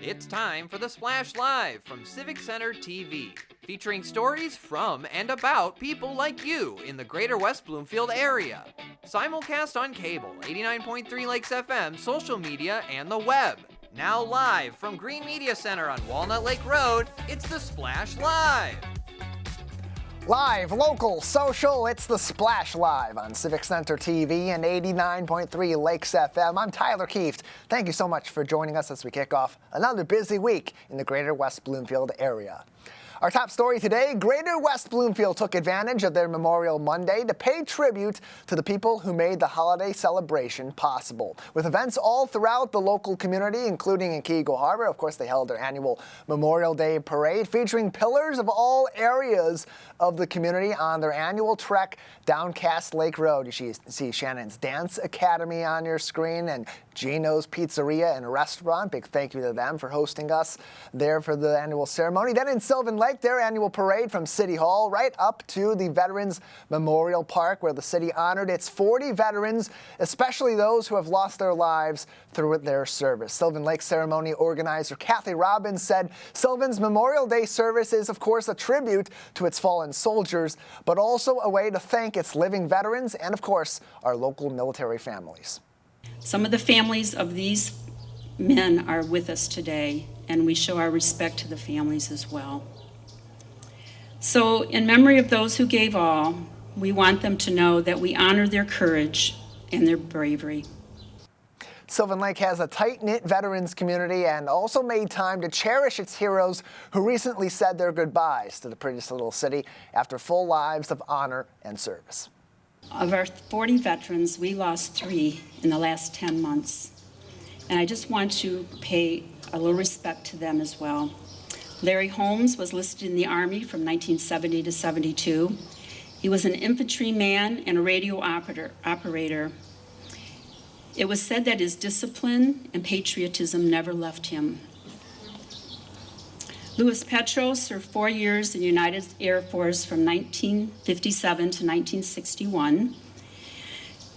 It's time for the Splash Live from Civic Center TV, featuring stories from and about people like you in the greater West Bloomfield area. Simulcast on cable, 89.3 Lakes FM, social media, and the web. Now live from Green Media Center on Walnut Lake Road, it's the Splash Live. Live, local, social, it's the Splash Live on Civic Center TV and 89.3 Lakes FM. I'm Tyler Kieft. Thank you so much for joining us as we kick off another busy week in the greater West Bloomfield area. Our top story today, Greater West Bloomfield took advantage of their Memorial Monday to pay tribute to the people who made the holiday celebration possible. With events all throughout the local community, including in Keego Harbor, of course, they held their annual Memorial Day parade featuring pillars of all areas of the community on their annual trek down Cass Lake Road. You see Shannon's Dance Academy on your screen and Gino's Pizzeria and Restaurant. Big thank you to them for hosting us there for the annual ceremony. Then in Sylvan Lake, their annual parade from City Hall right up to the Veterans Memorial Park, where the city honored its 40 veterans, especially those who have lost their lives through their service. Sylvan Lake ceremony organizer Kathy Robbins said Sylvan's Memorial Day service is, of course, a tribute to its fallen soldiers, but also a way to thank its living veterans and, of course, our local military families. Some of the families of these men are with us today, and we show our respect to the families as well. So, in memory of those who gave all, we want them to know that we honor their courage and their bravery. Sylvan Lake has a tight-knit veterans community and also made time to cherish its heroes who recently said their goodbyes to the prettiest little city after full lives of honor and service. Of our 40 veterans, we lost 3 in the last 10 months. And I just want to pay a little respect to them as well. Larry Holmes was listed in the Army from 1970 to 72. He was an infantryman and a radio operator. It was said that his discipline and patriotism never left him. Louis Petro served 4 years in the United Air Force from 1957 to 1961.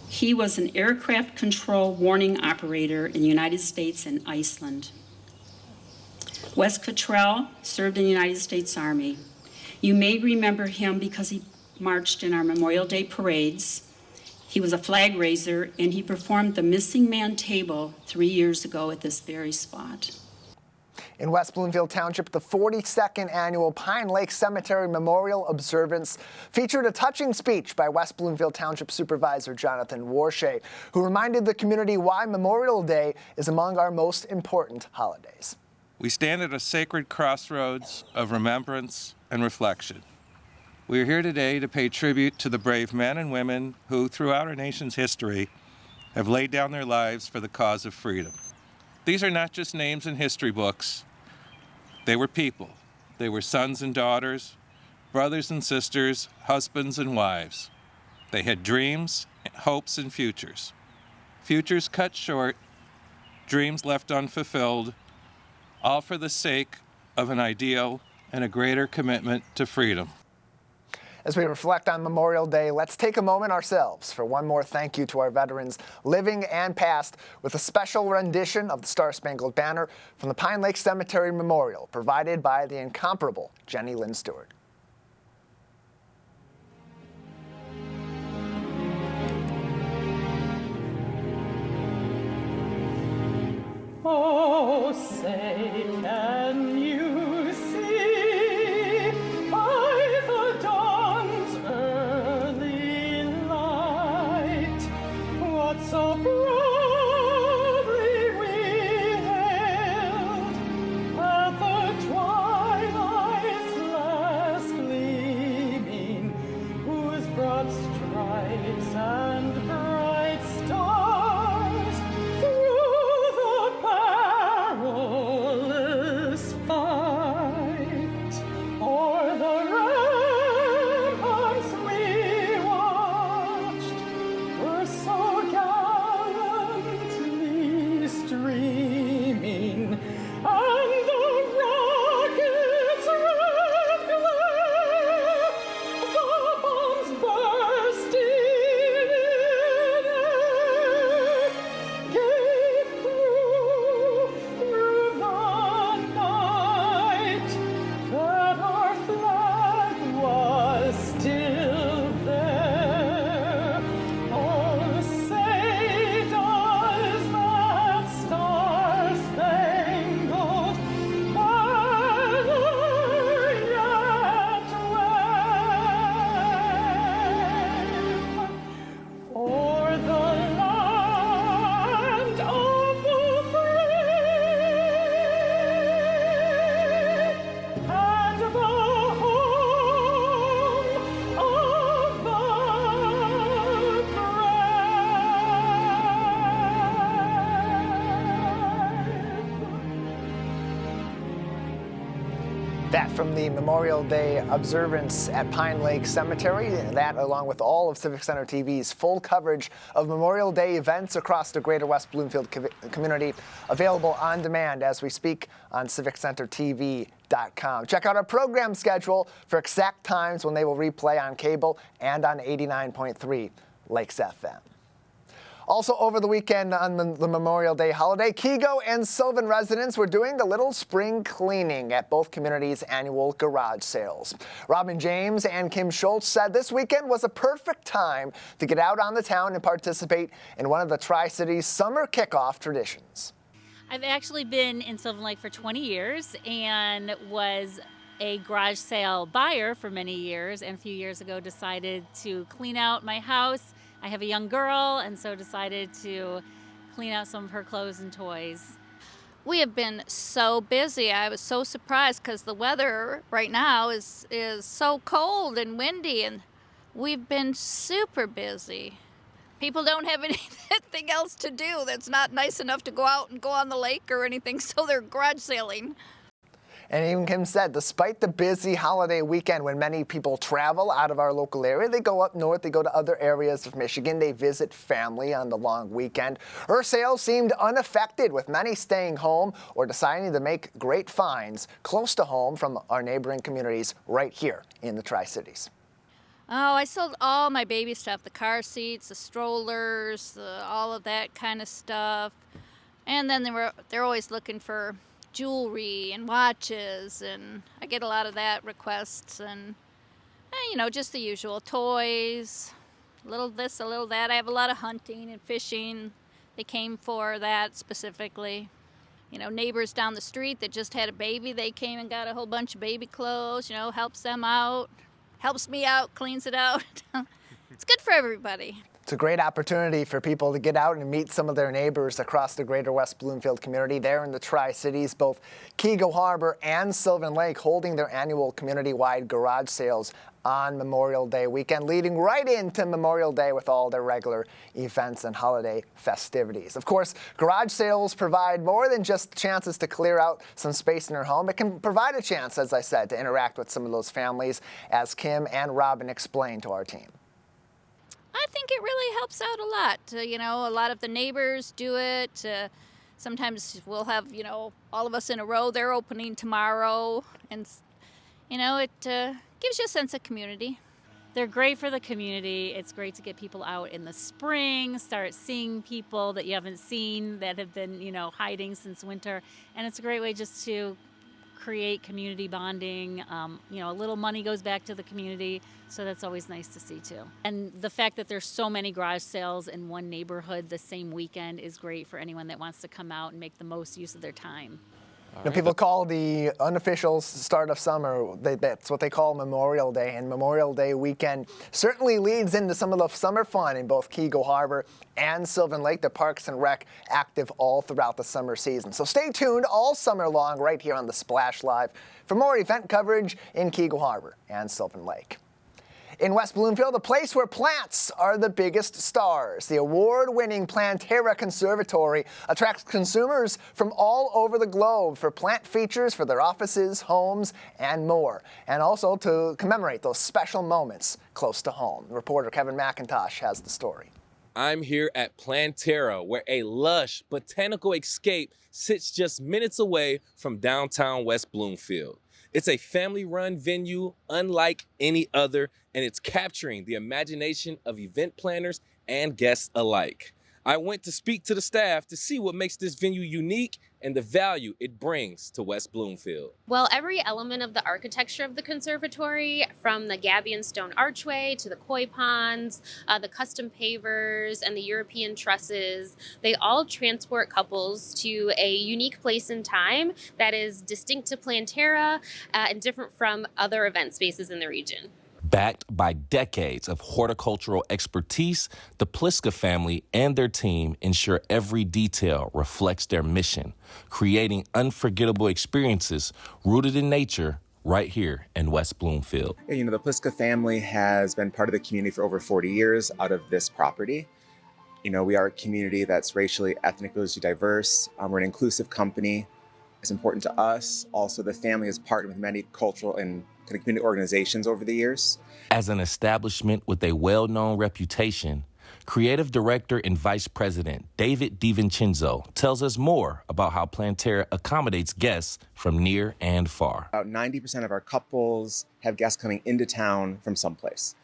He was an aircraft control warning operator in the United States and Iceland. Wes Cottrell served in the United States Army. You may remember him because he marched in our Memorial Day parades. He was a flag raiser, and he performed the Missing Man table 3 years ago at this very spot. In West Bloomfield Township, the 42nd annual Pine Lake Cemetery Memorial Observance featured a touching speech by West Bloomfield Township Supervisor Jonathan Warshay, who reminded the community why Memorial Day is among our most important holidays. We stand at a sacred crossroads of remembrance and reflection. We are here today to pay tribute to the brave men and women who, throughout our nation's history, have laid down their lives for the cause of freedom. These are not just names in history books. They were people. They were sons and daughters, brothers and sisters, husbands and wives. They had dreams, hopes, and futures. Futures cut short, dreams left unfulfilled, all for the sake of an ideal and a greater commitment to freedom. As we reflect on Memorial Day, let's take a moment ourselves for one more thank you to our veterans, living and past, with a special rendition of the Star-Spangled Banner from the Pine Lake Cemetery Memorial, provided by the incomparable Jenny Lynn Stewart. Oh, say, can you see by the dawn's early light what so proudly we hailed at the twilight's last gleaming, whose broad stripes and bright stars through the perilous That from the Memorial Day observance at Pine Lake Cemetery. That, along with all of Civic Center TV's full coverage of Memorial Day events across the greater West Bloomfield community, available on demand as we speak on CivicCenterTV.com. Check out our program schedule for exact times when they will replay on cable and on 89.3 Lakes FM. Also over the weekend on the Memorial Day holiday, Kego and Sylvan residents were doing a little spring cleaning at both communities' annual garage sales. Robin James and Kim Schultz said this weekend was a perfect time to get out on the town and participate in one of the Tri-Cities summer kickoff traditions. I've actually been in Sylvan Lake for 20 years and was a garage sale buyer for many years, and a few years ago decided to clean out my house. I have a young girl, and so decided to clean out some of her clothes and toys. We have been so busy. I was so surprised because the weather right now is so cold and windy, and we've been super busy. People don't have anything else to do that's not nice enough to go out and go on the lake or anything, so they're garage selling. And even Kim said, despite the busy holiday weekend when many people travel out of our local area, they go up north, they go to other areas of Michigan, they visit family on the long weekend. Her sales seemed unaffected, with many staying home or deciding to make great finds close to home from our neighboring communities right here in the Tri-Cities. Oh, I sold all my baby stuff, the car seats, the strollers, all of that kind of stuff. And then they're always looking for jewelry and watches, and I get a lot of that requests, and just the usual toys, a little this, a little that. I have a lot of hunting and fishing. They came for that specifically. Neighbors down the street that just had a baby, they came and got a whole bunch of baby clothes, helps them out, helps me out, cleans it out. It's good for everybody. It's a great opportunity for people to get out and meet some of their neighbors across the greater West Bloomfield community. There in the Tri-Cities, both Kego Harbor and Sylvan Lake holding their annual community-wide garage sales on Memorial Day weekend, leading right into Memorial Day with all their regular events and holiday festivities. Of course, garage sales provide more than just chances to clear out some space in your home. It can provide a chance, as I said, to interact with some of those families, as Kim and Robin explained to our team. I think it really helps out a lot. A lot of the neighbors do it. Sometimes we'll have, all of us in a row. They're opening tomorrow. And, it gives you a sense of community. They're great for the community. It's great to get people out in the spring, start seeing people that you haven't seen that have been, hiding since winter. And it's a great way just to create community bonding. A little money goes back to the community, so that's always nice to see too. And the fact that there's so many garage sales in one neighborhood the same weekend is great for anyone that wants to come out and make the most use of their time. People call the unofficial start of summer, that's what they call Memorial Day, and Memorial Day weekend certainly leads into some of the summer fun in both Kego Harbor and Sylvan Lake. The Parks and Rec active all throughout the summer season. So stay tuned all summer long right here on the Splash Live for more event coverage in Kego Harbor and Sylvan Lake. In West Bloomfield, the place where plants are the biggest stars. The award-winning Plantera Conservatory attracts consumers from all over the globe for plant features for their offices, homes, and more. And also to commemorate those special moments close to home. Reporter Kevin McIntosh has the story. I'm here at Plantera, where a lush botanical escape sits just minutes away from downtown West Bloomfield. It's a family-run venue unlike any other, and it's capturing the imagination of event planners and guests alike. I went to speak to the staff to see what makes this venue unique and the value it brings to West Bloomfield. Well, every element of the architecture of the conservatory, from the Gabion stone archway to the koi ponds, the custom pavers, and the European trusses, they all transport couples to a unique place in time that is distinct to Plantera and different from other event spaces in the region. Backed by decades of horticultural expertise, the Pliska family and their team ensure every detail reflects their mission, creating unforgettable experiences rooted in nature right here in West Bloomfield. The Pliska family has been part of the community for over 40 years out of this property. We are a community that's racially, ethnically diverse. We're an inclusive company. is important to us. Also, the family has partnered with many cultural and kind of community organizations over the years. As an establishment with a well-known reputation, Creative Director and Vice President David DiVincenzo tells us more about how Planterra accommodates guests from near and far. About 90% of our couples have guests coming into town from someplace.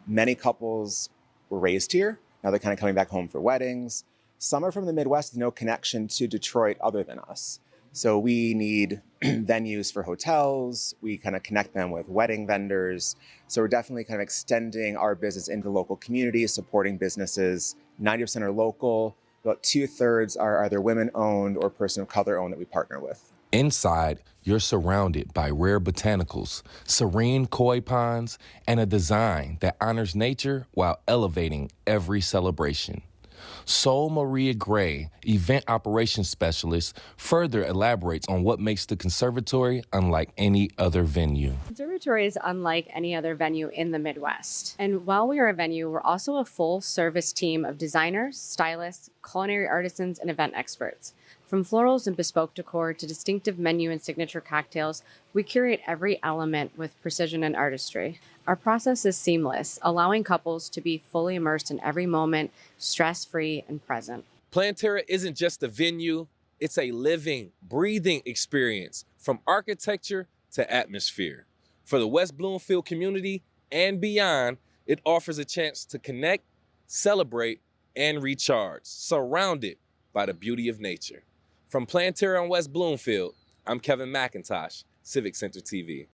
Many couples were raised here. Now they're kind of coming back home for weddings. Some are from the Midwest with no connection to Detroit other than us. So we need venues for hotels. We kind of connect them with wedding vendors. So we're definitely kind of extending our business into local communities, supporting businesses. 90% are local. About 2/3 are either women-owned or person of color-owned that we partner with. Inside, you're surrounded by rare botanicals, serene koi ponds, and a design that honors nature while elevating every celebration. Sol Maria Gray, event operations specialist, further elaborates on what makes the conservatory unlike any other venue. Conservatory is unlike any other venue in the Midwest. And while we are a venue, we're also a full service team of designers, stylists, culinary artisans, and event experts. From florals and bespoke decor to distinctive menu and signature cocktails, we curate every element with precision and artistry. Our process is seamless, allowing couples to be fully immersed in every moment, stress-free and present. Planterra isn't just a venue, it's a living, breathing experience from architecture to atmosphere. For the West Bloomfield community and beyond, it offers a chance to connect, celebrate, and recharge, surrounded by the beauty of nature. From Planterra in West Bloomfield, I'm Kevin McIntosh, Civic Center TV.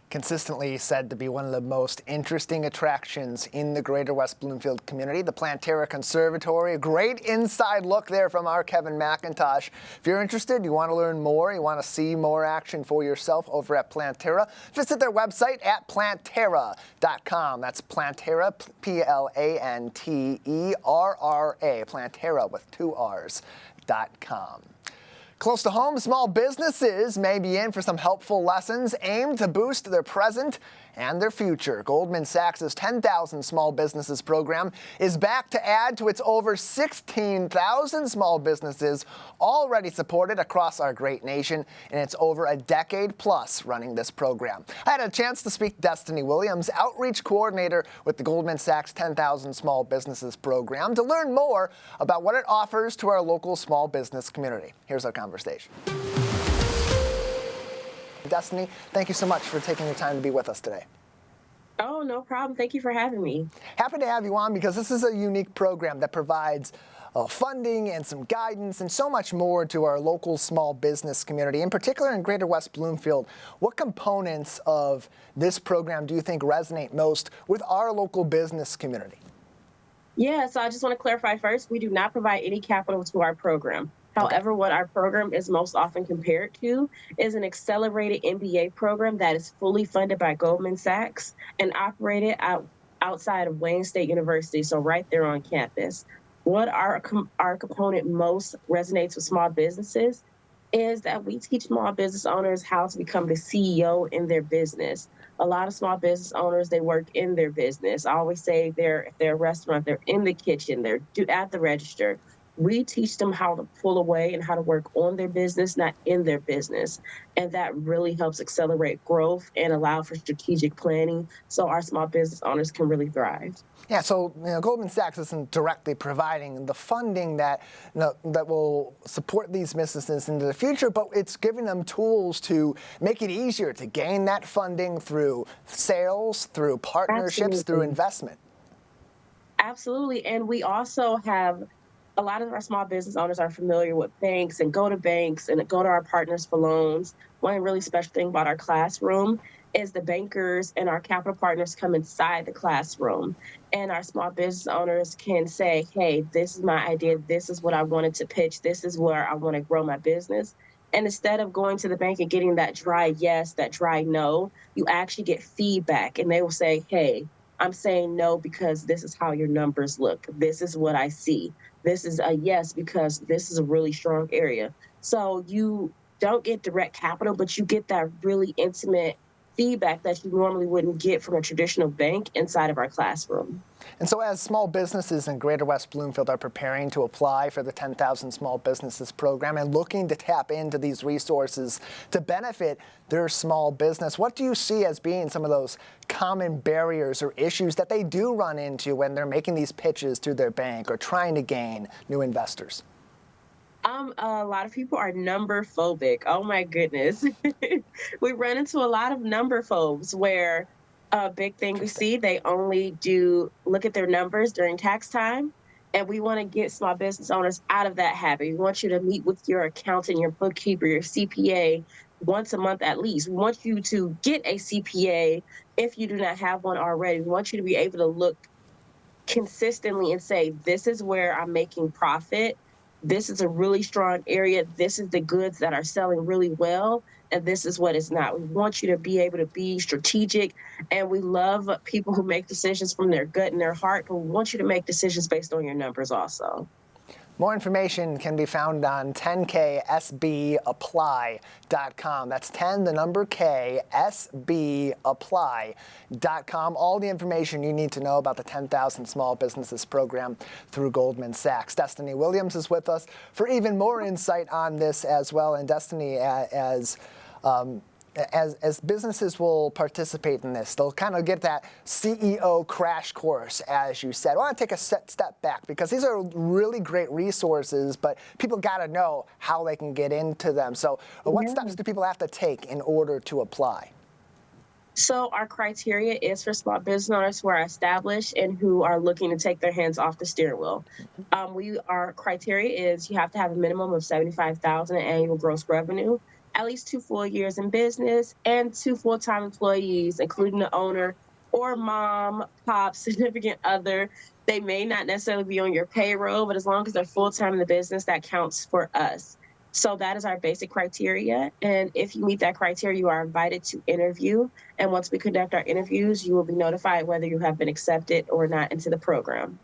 Consistently said to be one of the most interesting attractions in the greater West Bloomfield community, the Planterra Conservatory. A great inside look there from our Kevin McIntosh. If you're interested, you want to learn more, you want to see more action for yourself over at Planterra, visit their website at planterra.com. That's Planterra, Planterra, Planterra with 2 R's.com. Close to home, small businesses may be in for some helpful lessons aimed to boost their present and their future. Goldman Sachs' 10,000 Small Businesses program is back to add to its over 16,000 small businesses already supported across our great nation, and it's over a decade plus running this program. I had a chance to speak to Destiny Williams, outreach coordinator with the Goldman Sachs 10,000 Small Businesses program, to learn more about what it offers to our local small business community. Here's our conversation. Destiny, thank you so much for taking your time to be with us today. Oh, no problem. Thank you for having me. Happy to have you on because this is a unique program that provides funding and some guidance and so much more to our local small business community, in particular in Greater West Bloomfield. What components of this program do you think resonate most with our local business community? Yeah, so I just want to clarify first, we do not provide any capital to our program. However, what our program is most often compared to is an accelerated MBA program that is fully funded by Goldman Sachs and operated outside of Wayne State University, so right there on campus. What our component most resonates with small businesses is that we teach small business owners how to become the CEO in their business. A lot of small business owners, they work in their business. I always say if they're a restaurant, they're in the kitchen, they're at the register. We teach them how to pull away and how to work on their business, not in their business. And that really helps accelerate growth and allow for strategic planning so our small business owners can really thrive. Yeah, so Goldman Sachs isn't directly providing the funding that that will support these businesses into the future, but it's giving them tools to make it easier to gain that funding through sales, through partnerships, through investment. Absolutely, and we also have a lot of our small business owners are familiar with banks and go to banks and go to our partners for loans. One really special thing about our classroom is the bankers and our capital partners come inside the classroom, and our small business owners can say, hey, this is my idea. This is what I wanted to pitch. This is where I want to grow my business. And instead of going to the bank and getting that dry yes, that dry no, you actually get feedback, and they will say, hey, I'm saying no because this is how your numbers look. This is what I see. This is a yes because this is a really strong area. So you don't get direct capital, but you get that really intimate feedback that you normally wouldn't get from a traditional bank inside of our classroom. And so as small businesses in Greater West Bloomfield are preparing to apply for the 10,000 Small Businesses program and looking to tap into these resources to benefit their small business, what do you see as being some of those common barriers or issues that they do run into when they're making these pitches to their bank or trying to gain new investors? A lot of people are number phobic. Oh my goodness. We run into a lot of number phobes where a big thing we see, they only do look at their numbers during tax time. And we want to get small business owners out of that habit. We want you to meet with your accountant, your bookkeeper, your CPA once a month at least. We want you to get a CPA if you do not have one already. We want you to be able to look consistently and say, this is where I'm making profit. This is a really strong area. This is the goods that are selling really well. And this is what is not. We want you to be able to be strategic. And we love people who make decisions from their gut and their heart, but we want you to make decisions based on your numbers also. More information can be found on 10ksbapply.com. That's 10, the number K, SBapply.com. All the information you need to know about the 10,000 Small Businesses program through Goldman Sachs. Destiny Williams is with us for even more insight on this as well. And Destiny, as businesses will participate in this, they'll kind of get that CEO crash course, as you said. I want to take a step back because these are really great resources, but people got to know how they can get into them. So what steps do people have to take in order to apply? So our criteria is for small business owners who are established and who are looking to take their hands off the steering wheel. Our criteria is you have to have a minimum of $75,000 in annual gross revenue, at least 2 full years in business, and 2 full-time employees, including the owner or mom, pop, significant other. They may not necessarily be on your payroll, but as long as they're full-time in the business, that counts for us. So that is our basic criteria. And if you meet that criteria, you are invited to interview. And once we conduct our interviews, you will be notified whether you have been accepted or not into the program.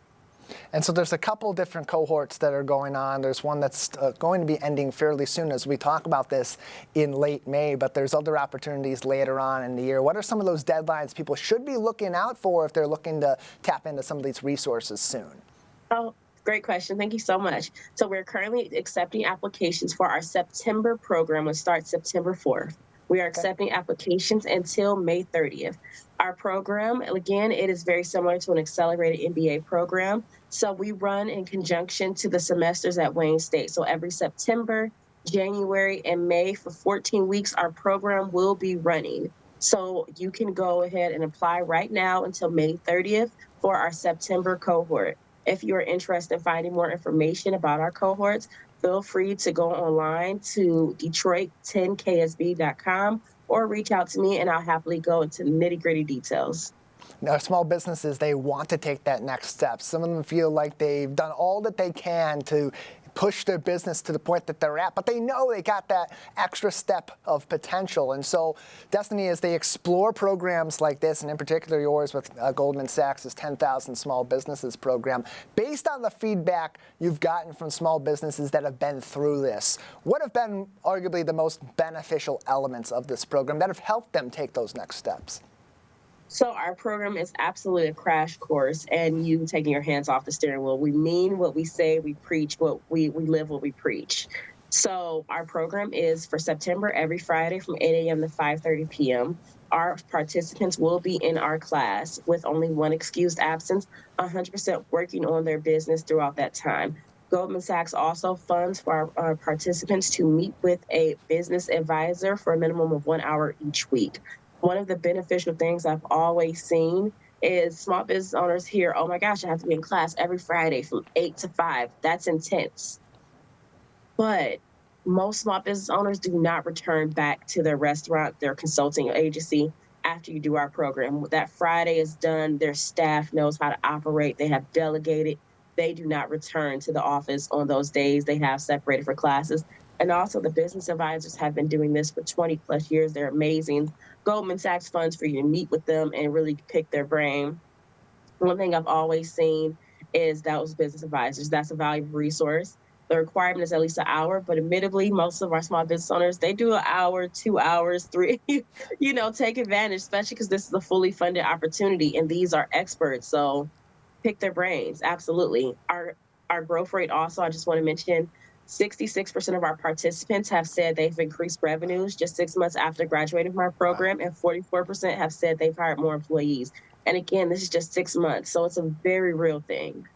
And so there's a couple different cohorts that are going on. There's one that's going to be ending fairly soon as we talk about this in late May, but there's other opportunities later on in the year. What are some of those deadlines people should be looking out for if they're looking to tap into some of these resources soon? Oh, great question. Thank you so much. So we're currently accepting applications for our September program, which starts September 4th. We are accepting applications until May 30th. Our program, again, it is very similar to an accelerated MBA program. So we run in conjunction to the semesters at Wayne State. So every September, January, and May for 14 weeks, our program will be running. So you can go ahead and apply right now until May 30th for our September cohort. If you are interested in finding more information about our cohorts, feel free to go online to Detroit10ksb.com or reach out to me and I'll happily go into the nitty-gritty details. Now, small businesses, they want to take that next step. Some of them feel like they've done all that they can to push their business to the point that they're at, but they know they got that extra step of potential. And so, Destiny, as they explore programs like this, and in particular yours with Goldman Sachs' 10,000 Small Businesses program, based on the feedback you've gotten from small businesses that have been through this, what have been arguably the most beneficial elements of this program that have helped them take those next steps? So our program is absolutely a crash course and you taking your hands off the steering wheel. We mean what we say, we preach what we live what we preach. So our program is for September every Friday from 8 a.m. to 5:30 p.m. Our participants will be in our class with only one excused absence, 100% working on their business throughout that time. Goldman Sachs also funds for our participants to meet with a business advisor for a minimum of 1 hour each week. One of the beneficial things I've always seen is small business owners hear, oh my gosh, I have to be in class every Friday from 8 to 5. That's intense. But most small business owners do not return back to their restaurant, their consulting agency after you do our program. That Friday is done. Their staff knows how to operate. They have delegated. They do not return to the office on those days. They have separated for classes. And also the business advisors have been doing this for 20 plus years. They're amazing. Goldman Sachs funds for you to meet with them and really pick their brain. One thing I've always seen is those business advisors. That's a valuable resource. the requirement is at least an hour, but admittedly, most of our small business owners, they do an hour, 2 hours, three, take advantage, especially because this is a fully funded opportunity and these are experts. So pick their brains. Absolutely. Our growth rate also, I just want to mention 66% of our participants have said they've increased revenues just 6 months after graduating from our program, and 44% have said they've hired more employees. And again, this is just 6 months, so it's a very real thing.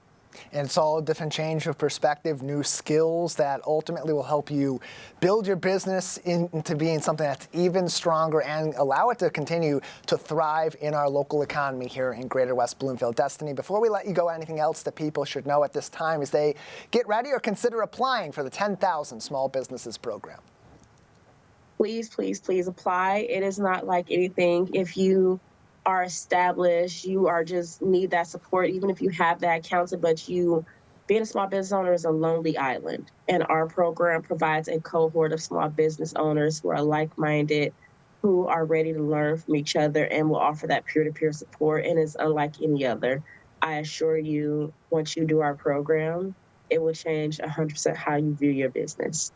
And it's all a different change of perspective, new skills that ultimately will help you build your business into being something that's even stronger and allow it to continue to thrive in our local economy here in Greater West Bloomfield. Destiny, before we let you go, anything else that people should know at this time as they get ready or consider applying for the 10,000 Small Businesses Program? Please, please, please apply. It is not like anything. If you are established, you are just need that support, even if you have that accountant, but being a small business owner is a lonely island. And our program provides a cohort of small business owners who are like-minded, who are ready to learn from each other and will offer that peer-to-peer support, and it's unlike any other. I assure you, once you do our program, it will change 100% how you view your business.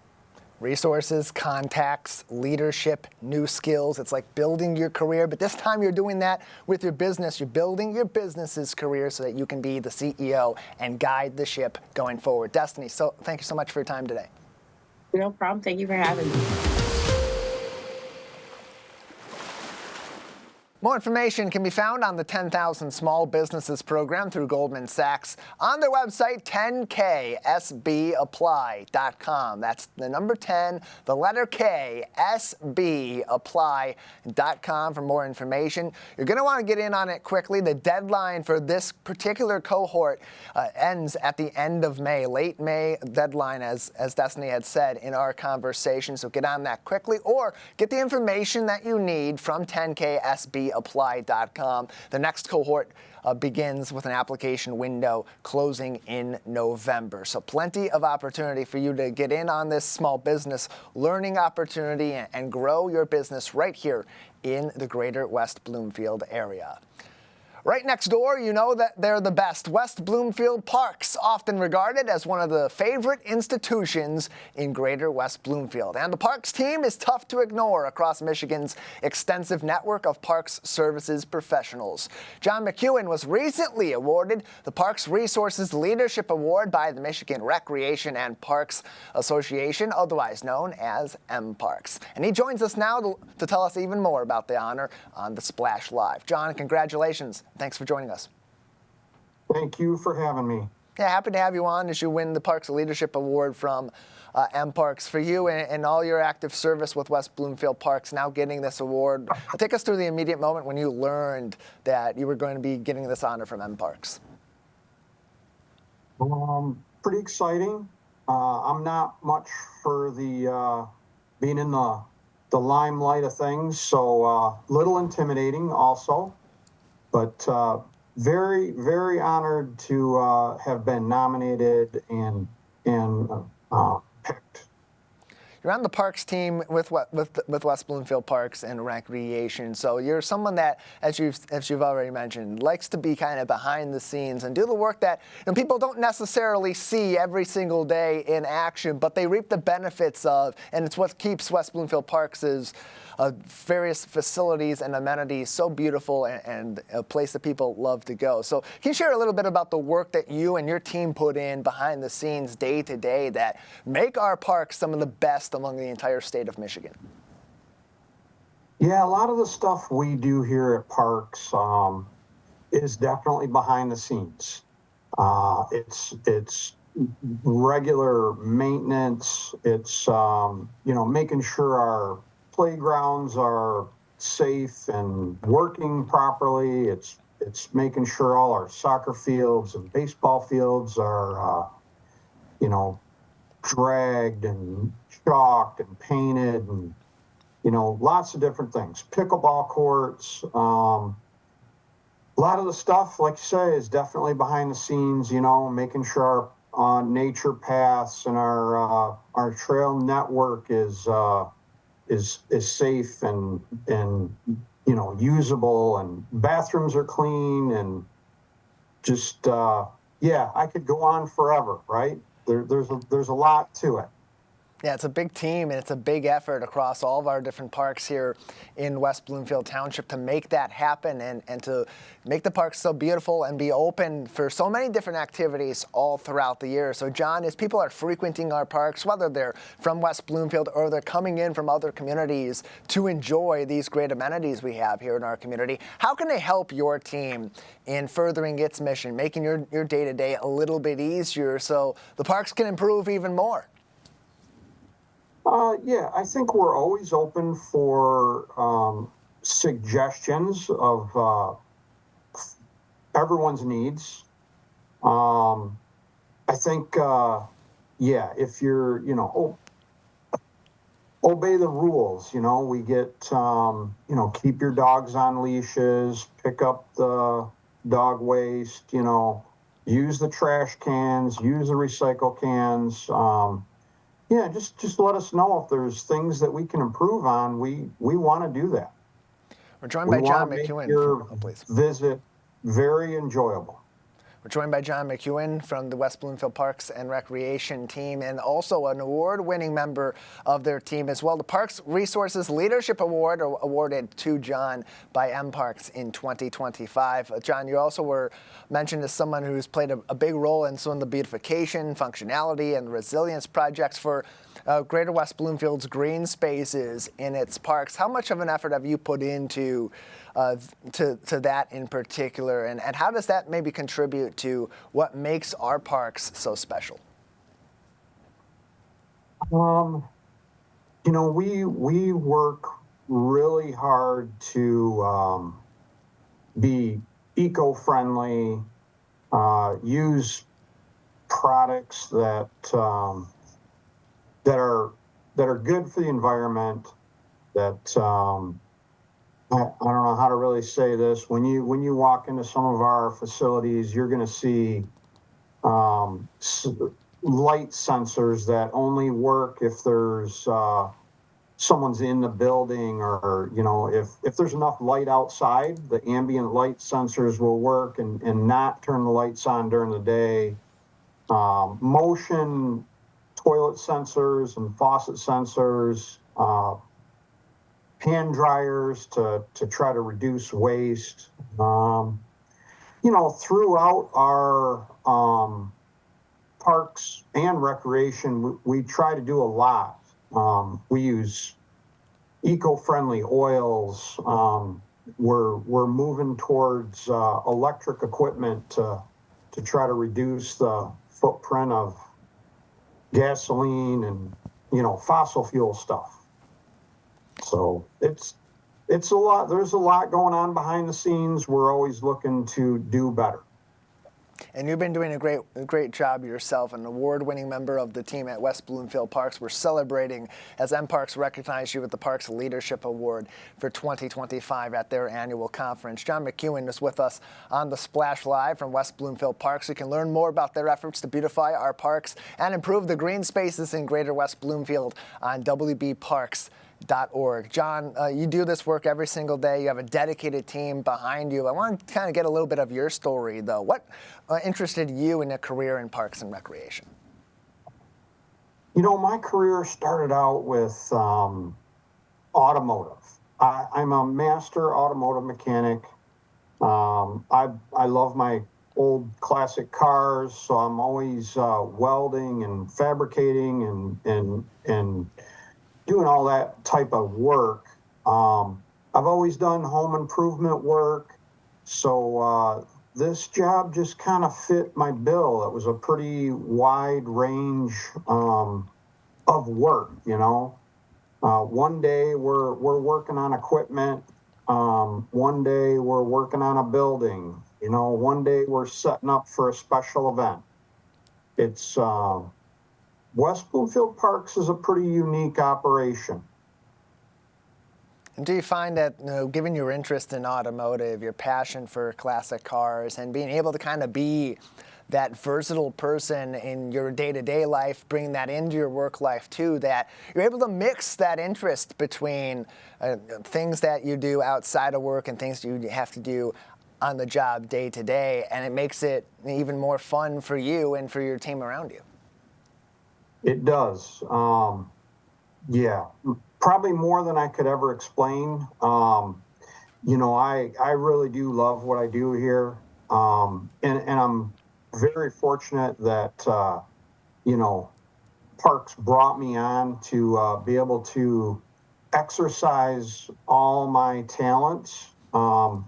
Resources, contacts, leadership, new skills. It's like building your career, but this time you're doing that with your business. You're building your business's career so that you can be the CEO and guide the ship going forward. Destiny, so thank you so much for your time today. No problem. Thank you for having me. More information can be found on the 10,000 Small Businesses Program through Goldman Sachs on their website, 10ksbapply.com. That's the number 10, the letter K, sbapply.com for more information. You're going to want to get in on it quickly. The deadline for this particular cohort ends at the end of May, late May deadline, as Destiny had said in our conversation. So get on that quickly or get the information that you need from 10ksbapply.com. The next cohort begins with an application window closing in November. So plenty of opportunity for you to get in on this small business learning opportunity and grow your business right here in the Greater West Bloomfield area. Right next door, you know that they're the best. West Bloomfield Parks, often regarded as one of the favorite institutions in Greater West Bloomfield. And the Parks team is tough to ignore across Michigan's extensive network of Parks Services professionals. John McEwen was recently awarded the Parks Resources Leadership Award by the Michigan Recreation and Parks Association, otherwise known as MParks. And he joins us now to tell us even more about the honor on the Splash Live. John, congratulations. Thanks for joining us. Thank you for having me. Yeah, happy to have you on as you win the Parks Leadership Award from MParks. For you and all your active service with West Bloomfield Parks, now getting this award, take us through the immediate moment when you learned that you were going to be getting this honor from MParks. Pretty exciting. I'm not much for the being in the limelight of things, so little intimidating also. But very, very honored to have been nominated and picked. You're on the Parks team with West Bloomfield Parks and Recreation, so you're someone that, as you've already mentioned, likes to be kind of behind the scenes and do the work that people don't necessarily see every single day in action, but they reap the benefits of, and it's what keeps West Bloomfield Parks' various facilities and amenities so beautiful and a place that people love to go. So can you share a little bit about the work that you and your team put in behind the scenes day to day that make our parks some of the best among the entire state of Michigan? Yeah, a lot of the stuff we do here at Parks is definitely behind the scenes. It's regular maintenance. It's making sure our playgrounds are safe and working properly. It's making sure all our soccer fields and baseball fields are dragged and chalked and painted and lots of different things. Pickleball courts. A lot of the stuff, like you say, is definitely behind the scenes. Making sure our nature paths and our trail network is safe and usable, and bathrooms are clean, and just I could go on forever, right? there's a lot to it. Yeah, it's a big team and it's a big effort across all of our different parks here in West Bloomfield Township to make that happen and to make the parks so beautiful and be open for so many different activities all throughout the year. So John, as people are frequenting our parks, whether they're from West Bloomfield or they're coming in from other communities to enjoy these great amenities we have here in our community, how can they help your team in furthering its mission, making your day-to-day a little bit easier so the parks can improve even more? Yeah, I think we're always open for suggestions of everyone's needs. I think, yeah, if you're, obey the rules. We get, keep your dogs on leashes, pick up the dog waste, use the trash cans, use the recycle cans. Yeah, just let us know if there's things that we can improve on. We want to do that. We're joined by John Make McEwen. your visit very enjoyable. We're joined by John McEwen from the West Bloomfield Parks and Recreation team, and also an award-winning member of their team as well. The Parks Resources Leadership Award awarded to John by MParks in 2025. John, you also were mentioned as someone who's played a big role in some of the beautification, functionality, and resilience projects for Greater West Bloomfield's green spaces in its parks. How much of an effort have you put into to that in particular, and how does that maybe contribute to what makes our parks so special? We work really hard to be eco-friendly, use products that that are good for the environment. That I don't know how to really say this. When you walk into some of our facilities, you're going to see light sensors that only work if there's someone's in the building, or if there's enough light outside, the ambient light sensors will work and not turn the lights on during the day. Motion toilet sensors and faucet sensors. Hand dryers to try to reduce waste. Throughout our parks and recreation, we try to do a lot. We use eco-friendly oils. We're moving towards electric equipment to try to reduce the footprint of gasoline and fossil fuel stuff. So it's a lot. There's a lot going on behind the scenes. We're always looking to do better. And you've been doing a great job yourself, an award-winning member of the team at West Bloomfield Parks. We're celebrating as MParks recognized you with the Parks Leadership Award for 2025 at their annual conference. John McEwen is with us on the Splash Live from West Bloomfield Parks. You can learn more about their efforts to beautify our parks and improve the green spaces in Greater West Bloomfield on WBParks.org. John, you do this work every single day. You have a dedicated team behind you. I want to kind of get a little bit of your story, though. What interested you in a career in parks and recreation? My career started out with automotive. I'm a master automotive mechanic. I love my old classic cars, so I'm always welding and fabricating and doing all that type of work. I've always done home improvement work, so this job just kind of fit my bill. It was a pretty wide range of work, One day we're working on equipment. One day we're working on a building. One day we're setting up for a special event. It's West Bloomfield Parks is a pretty unique operation. And do you find that, given your interest in automotive, your passion for classic cars, and being able to kind of be that versatile person in your day-to-day life, bringing that into your work life too, that you're able to mix that interest between things that you do outside of work and things you have to do on the job day to day, and it makes it even more fun for you and for your team around you? It does. Yeah, probably more than I could ever explain. I really do love what I do here. And I'm very fortunate that, Parks brought me on to be able to exercise all my talents. And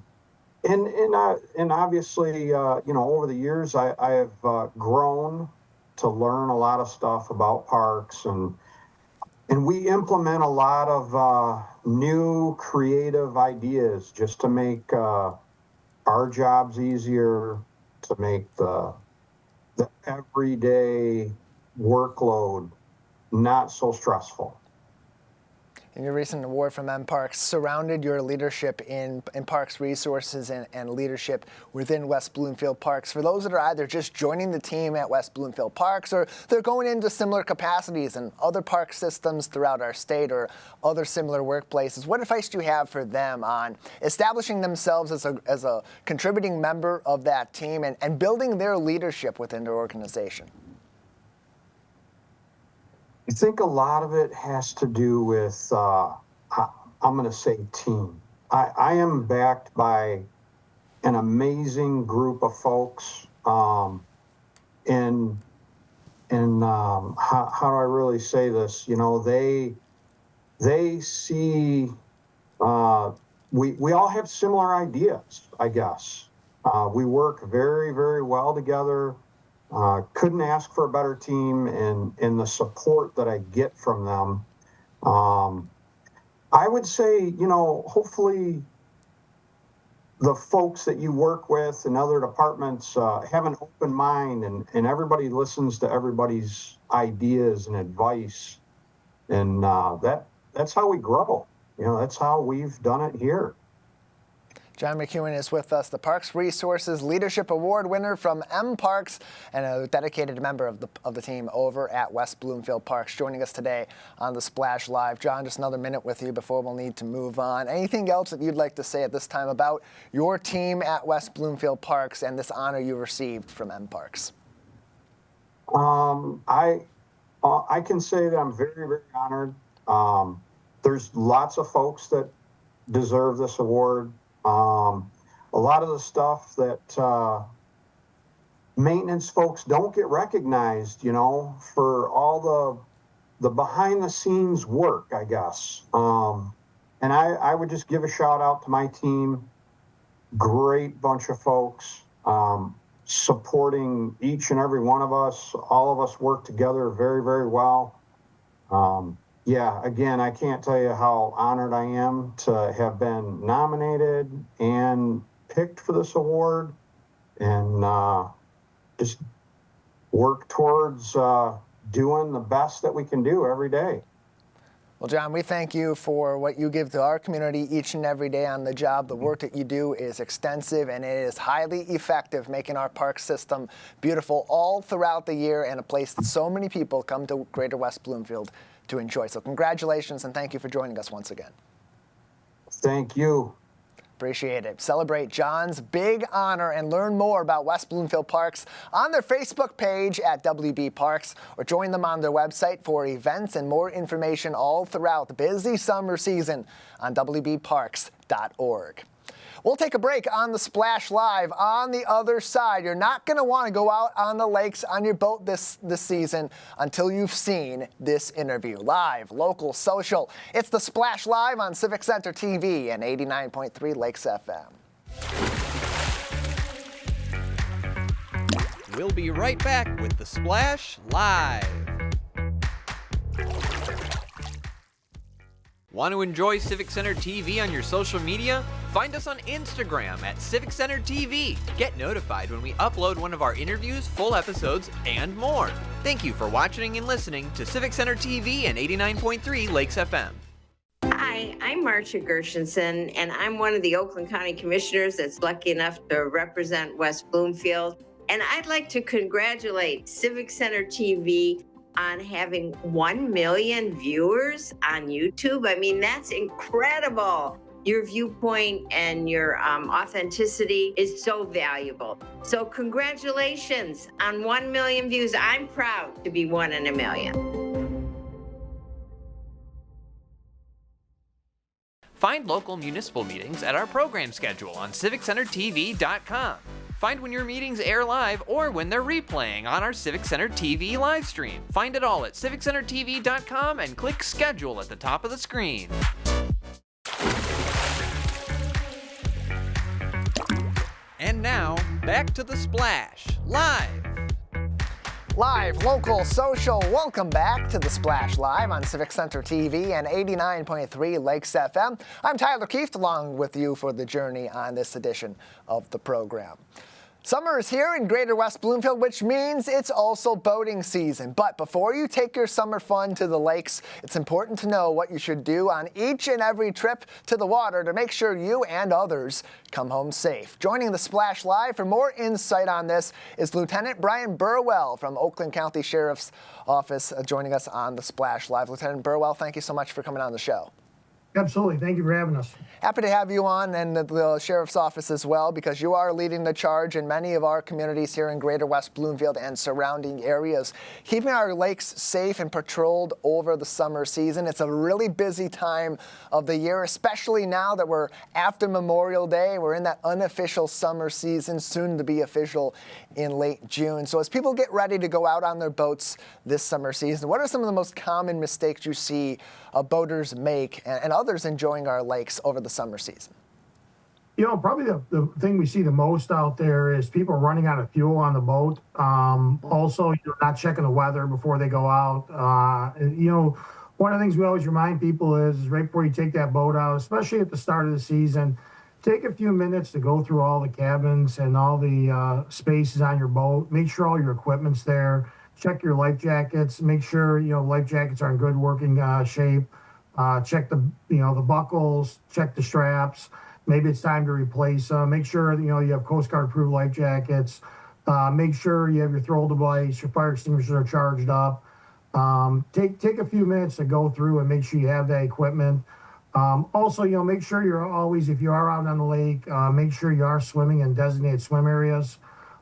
obviously, over the years, I have grown to learn a lot of stuff about parks, and we implement a lot of new creative ideas just to make our jobs easier, to make the everyday workload not so stressful. And your recent award from MParks surrounded your leadership in parks resources and leadership within West Bloomfield Parks. For those that are either just joining the team at West Bloomfield Parks or they're going into similar capacities in other park systems throughout our state or other similar workplaces, what advice do you have for them on establishing themselves as a contributing member of that team and building their leadership within their organization? I think a lot of it has to do with, I'm going to say team. I am backed by an amazing group of folks. How do I really say this? They see, we all have similar ideas, I guess. We work very, very well together. Couldn't ask for a better team, and the support that I get from them. I would say, hopefully the folks that you work with in other departments have an open mind and everybody listens to everybody's ideas and advice. And that's how we grow. That's how we've done it here. John McEwen is with us, the Parks Resources Leadership Award winner from MParks and a dedicated member of the team over at West Bloomfield Parks, joining us today on the Splash Live. John, just another minute with you before we'll need to move on. Anything else that you'd like to say at this time about your team at West Bloomfield Parks and this honor you received from MParks? I can say that I'm very, very honored. There's lots of folks that deserve this award. A lot of the stuff that maintenance folks don't get recognized, for all the behind the scenes work, I guess. And I would just give a shout out to my team. Great bunch of folks supporting each and every one of us. All of us work together very, very well. Yeah, again, I can't tell you how honored I am to have been nominated and picked for this award, and just work towards doing the best that we can do every day. Well, John, we thank you for what you give to our community each and every day on the job. The work that you do is extensive and it is highly effective, making our park system beautiful all throughout the year and a place that so many people come to Greater West Bloomfield to enjoy. So congratulations and thank you for joining us once again. Thank you. Appreciate it. Celebrate John's big honor and learn more about West Bloomfield Parks on their Facebook page at WB Parks or join them on their website for events and more information all throughout the busy summer season on WBParks.org. We'll take a break on the Splash Live. On the other side, you're not going to want to go out on the lakes on your boat this season until you've seen this interview. Live, local, social. It's the Splash Live on Civic Center TV and 89.3 Lakes FM. We'll be right back with the Splash Live. Want to enjoy Civic Center TV on your social media? Find us on Instagram at Civic Center TV. Get notified when we upload one of our interviews, full episodes, and more. Thank you for watching and listening to Civic Center TV and 89.3 Lakes FM. Hi, I'm Marcia Gershenson, and I'm one of the Oakland County Commissioners that's lucky enough to represent West Bloomfield. And I'd like to congratulate Civic Center TV on having 1 million viewers on YouTube. I mean, that's incredible. Your viewpoint and your authenticity is so valuable. So congratulations on 1 million views. I'm proud to be one in a million. Find local municipal meetings at our program schedule on civiccentertv.com. Find when your meetings air live or when they're replaying on our Civic Center TV live stream. Find it all at civiccentertv.com and click schedule at the top of the screen. And now, back to the Splash, live. Live, local, social, welcome back to the Splash Live on Civic Center TV and 89.3 Lakes FM. I'm Tyler Kieft, along with you for the journey on this edition of the program. Summer is here in Greater West Bloomfield, which means it's also boating season. But before you take your summer fun to the lakes, it's important to know what you should do on each and every trip to the water to make sure you and others come home safe. Joining the Splash Live for more insight on this is Lieutenant Brian Burwell from Oakland County Sheriff's Office joining us on the Splash Live. Lieutenant Burwell, thank you so much for coming on the show. Absolutely. Thank you for having us. Happy to have you on, and the Sheriff's Office as well, because you are leading the charge in many of our communities here in Greater West Bloomfield and surrounding areas, keeping our lakes safe and patrolled over the summer season. It's a really busy time of the year, especially now that we're after Memorial Day. We're in that unofficial summer season, soon to be official in late June. So as people get ready to go out on their boats this summer season, what are some of the most common mistakes you see boaters make and others enjoying our lakes over the summer season? You know, probably the thing we see the most out there is people running out of fuel on the boat. Also, not checking the weather before they go out. One of the things we always remind people is right before you take that boat out, especially at the start of the season, take a few minutes to go through all the cabins and all the spaces on your boat. Make sure all your equipment's there. Check your life jackets. Make sure life jackets are in good working shape. Check the buckles. Check the straps. Maybe it's time to replace them. Make sure you have Coast Guard approved life jackets. Make sure you have your throttle device. Your fire extinguishers are charged up. Take a few minutes to go through and make sure you have that equipment. Also, make sure you're always, if you are out on the lake, make sure you are swimming in designated swim areas.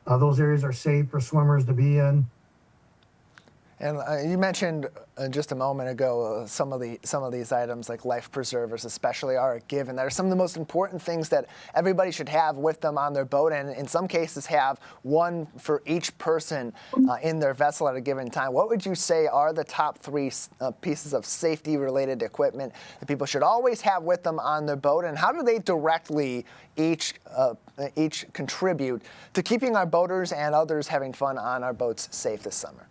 Those areas are safe for swimmers to be in. And you mentioned just a moment ago some of these items like life preservers especially are a given. They're some of the most important things that everybody should have with them on their boat, and in some cases have one for each person in their vessel at a given time. What would you say are the top three pieces of safety related equipment that people should always have with them on their boat, and how do they directly each contribute to keeping our boaters and others having fun on our boats safe this summer?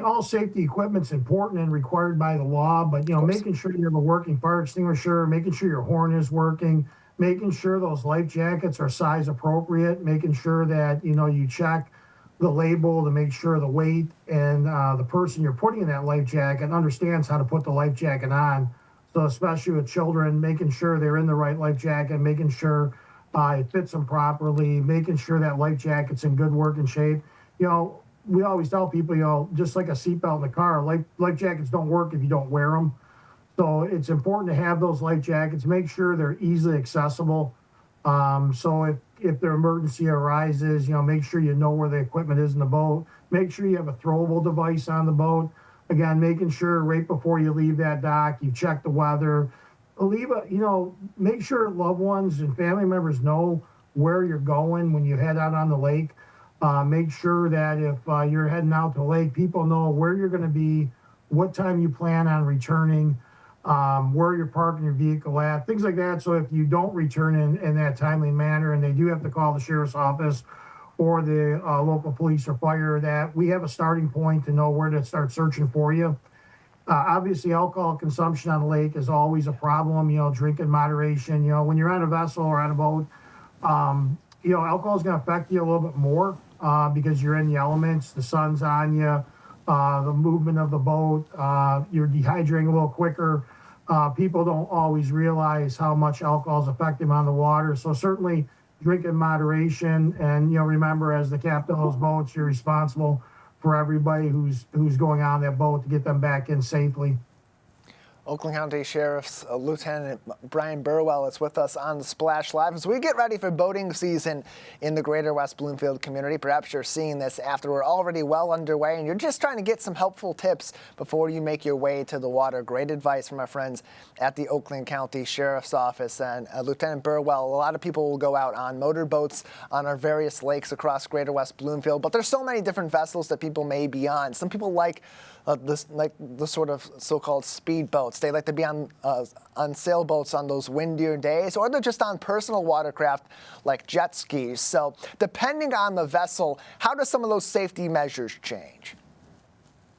All safety equipment's important and required by the law, but, making sure you have a working fire extinguisher, making sure your horn is working, making sure those life jackets are size appropriate, making sure that, you check the label to make sure the weight and the person you're putting in that life jacket understands how to put the life jacket on. So especially with children, making sure they're in the right life jacket, making sure it fits them properly, making sure that life jacket's in good working shape. We always tell people, just like a seatbelt in the car, life jackets don't work if you don't wear them. So it's important to have those life jackets, make sure they're easily accessible. So if their emergency arises, make sure you know where the equipment is in the boat. Make sure you have a throwable device on the boat. Again, making sure right before you leave that dock, you check the weather. Make sure loved ones and family members know where you're going when you head out on the lake. Make sure that if you're heading out to the lake, people know where you're going to be, what time you plan on returning, where you're parking your vehicle at, things like that. So if you don't return in that timely manner and they do have to call the sheriff's office or the local police or fire, that we have a starting point to know where to start searching for you. Obviously, alcohol consumption on the lake is always a problem. Drink in moderation. When you're on a vessel or on a boat, alcohol is going to affect you a little bit more because you're in the elements, the sun's on you, the movement of the boat, you're dehydrating a little quicker. People don't always realize how much alcohol is affecting them on the water. So certainly drink in moderation. And, remember, as the captain of those boats, you're responsible for everybody who's going on that boat to get them back in safely. Oakland County Sheriff's Lieutenant Brian Burwell is with us on the Splash Live as we get ready for boating season in the greater West Bloomfield community. Perhaps you're seeing this after we're already well underway and you're just trying to get some helpful tips before you make your way to the water. Great advice from our friends at the Oakland County Sheriff's Office. And Lieutenant Burwell, a lot of people will go out on motorboats on our various lakes across greater West Bloomfield, but there's so many different vessels that people may be on. Some people like the sort of so-called speed boats. They like to be on sailboats on those windier days, or they're just on personal watercraft like jet skis. So depending on the vessel, how do some of those safety measures change?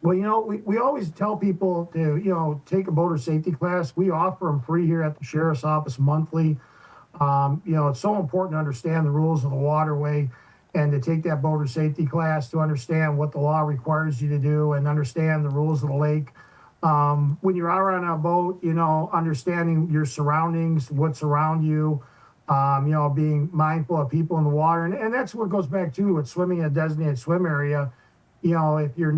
Well, we always tell people to, take a boater safety class. We offer them free here at the Sheriff's Office monthly. It's so important to understand the rules of the waterway and to take that boater safety class to understand what the law requires you to do and understand the rules of the lake. When you're out on a boat, understanding your surroundings, what's around you, being mindful of people in the water. And that's what goes back to with swimming in a designated swim area. If you're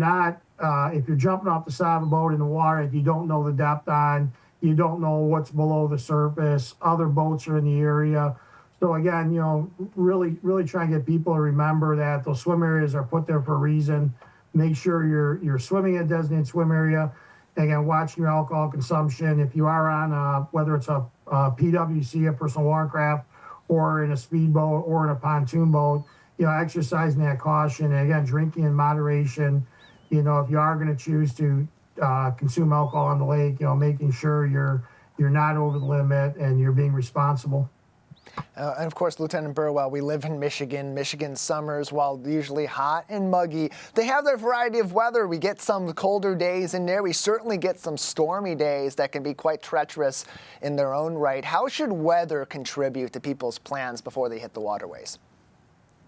jumping off the side of a boat in the water, if you don't know the depth on, you don't know what's below the surface, other boats are in the area. So again, really try and get people to remember that those swim areas are put there for a reason. Make sure you're swimming in a designated swim area. Again, watching your alcohol consumption. If you are on whether it's a PWC, a personal watercraft, or in a speedboat or in a pontoon boat, exercising that caution. And again, drinking in moderation. If you are going to choose to consume alcohol on the lake, making sure you're not over the limit and you're being responsible. And of course, Lieutenant Burwell, we live in Michigan. Michigan's summers, while usually hot and muggy, they have their variety of weather. We get some colder days in there. We certainly get some stormy days that can be quite treacherous in their own right. How should weather contribute to people's plans before they hit the waterways?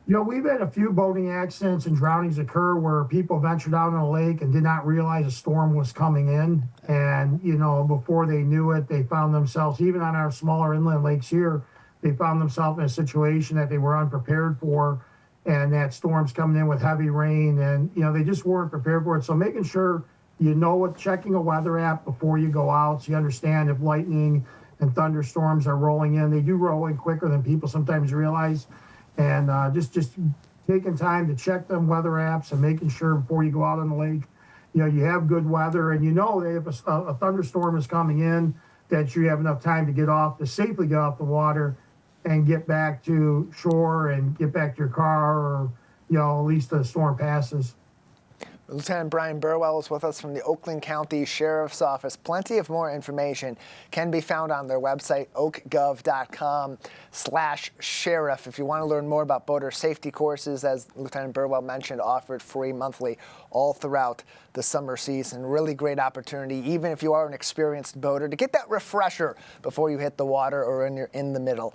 We've had a few boating accidents and drownings occur where people ventured out on a lake and did not realize a storm was coming in. And, before they knew it, they found themselves, even on our smaller inland lakes here, they found themselves in a situation that they were unprepared for, and that storm's coming in with heavy rain, and they just weren't prepared for it. So making sure checking a weather app before you go out, so you understand if lightning and thunderstorms are rolling in. They do roll in quicker than people sometimes realize, and just taking time to check them weather apps and making sure before you go out on the lake, you have good weather, and that if a thunderstorm is coming in, that you have enough time to safely get off the water and get back to shore and get back to your car, or at least the storm passes. Lieutenant Brian Burwell is with us from the Oakland County Sheriff's Office. Plenty of more information can be found on their website, oakgov.com/sheriff. If you want to learn more about boater safety courses, as Lieutenant Burwell mentioned, offered free monthly all throughout the summer season. Really great opportunity, even if you are an experienced boater, to get that refresher before you hit the water or you're in the middle